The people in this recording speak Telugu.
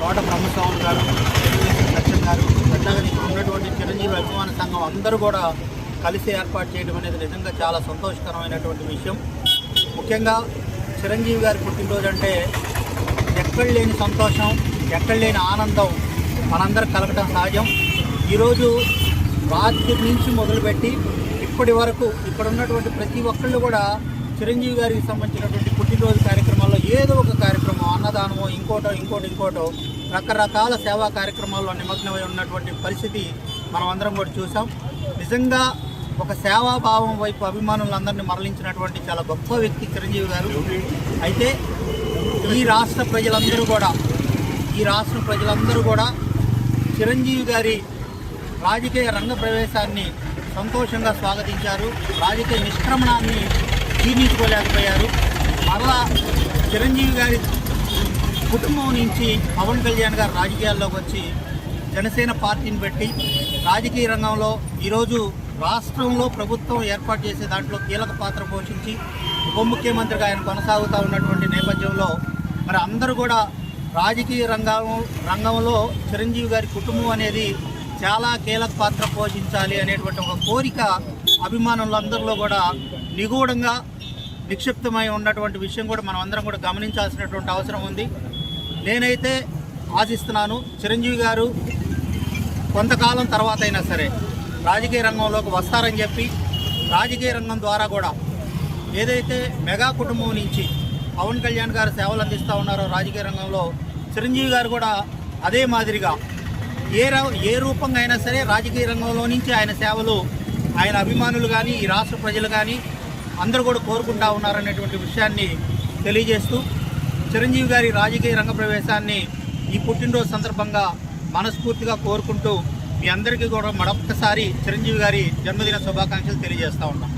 కోట బ్రహ్మస్వామి గారు, సత్యం గారు, అట్లాగే ఉన్నటువంటి చిరంజీవి అభిమాన సంఘం అందరూ కూడా కలిసి ఏర్పాటు చేయడం అనేది నిజంగా చాలా సంతోషకరమైనటువంటి విషయం. ముఖ్యంగా చిరంజీవి గారి పుట్టినరోజు అంటే ఎక్కడ లేని సంతోషం, ఎక్కడ లేని ఆనందం మనందరికి కలగటం సహజం. ఈరోజు రాత్రి నుంచి మొదలుపెట్టి ఇప్పటి వరకు ఇక్కడ ఉన్నటువంటి ప్రతి ఒక్కళ్ళు కూడా చిరంజీవి గారికి సంబంధించినటువంటి పుట్టినరోజు కార్యక్రమాల్లో ఏదో ఒక కార్యక్రమం, అన్నదానమో ఇంకోటో రకరకాల సేవా కార్యక్రమాల్లో నిమగ్నమై ఉన్నటువంటి పరిస్థితి మనం అందరం కూడా చూసాం. నిజంగా ఒక సేవాభావం వైపు అభిమానులందరినీ మరలించినటువంటి చాలా గొప్ప వ్యక్తి చిరంజీవి గారు. అయితే ఈ రాష్ట్ర ప్రజలందరూ కూడా చిరంజీవి గారి రాజకీయ రంగ ప్రవేశాన్ని సంతోషంగా స్వాగతించారు. రాజకీయ నిష్క్రమణాన్ని జీర్ణించుకోలేకపోయారు. మరలా చిరంజీవి గారి కుటుంబం నుంచి పవన్ కళ్యాణ్ గారు రాజకీయాల్లోకి వచ్చి జనసేన పార్టీని పెట్టి రాజకీయ రంగంలో ఈరోజు రాష్ట్రంలో ప్రభుత్వం ఏర్పాటు చేసే దాంట్లో కీలక పాత్ర పోషించి ఉప ముఖ్యమంత్రిగా ఆయన కొనసాగుతూ ఉన్నటువంటి నేపథ్యంలో మరి అందరూ కూడా రాజకీయ రంగంలో చిరంజీవి గారి కుటుంబం అనేది చాలా కీలక పాత్ర పోషించాలి అనేటువంటి ఒక కోరిక అభిమానులందరిలో కూడా నిగూఢంగా నిక్షిప్తమై ఉన్నటువంటి విషయం కూడా మనం అందరం కూడా గమనించాల్సినటువంటి అవసరం ఉంది. నేనైతే ఆశిస్తున్నాను చిరంజీవి గారు కొంతకాలం తర్వాత అయినా సరే రాజకీయ రంగంలోకి వస్తారని చెప్పి, రాజకీయ రంగం ద్వారా కూడా ఏదైతే మెగా కుటుంబం నుంచి పవన్ కళ్యాణ్ గారు సేవలు అందిస్తూ ఉన్నారో రాజకీయ రంగంలో చిరంజీవి గారు కూడా అదే మాదిరిగా ఏ రూపంగా అయినా సరే రాజకీయ రంగంలో నుంచి ఆయన సేవలు ఆయన అభిమానులు కానీ ఈ రాష్ట్ర ప్రజలు కానీ అందరూ కూడా కోరుకుంటా ఉన్నారనేటువంటి విషయాన్ని తెలియజేస్తూ చిరంజీవి గారి రాజకీయ రంగ ప్రవేశాన్ని ఈ పుట్టినరోజు సందర్భంగా మనస్ఫూర్తిగా కోరుకుంటూ మీ అందరికీ కూడా మరొక్కసారి చిరంజీవి గారి జన్మదిన శుభాకాంక్షలు తెలియజేస్తూ ఉన్నాం.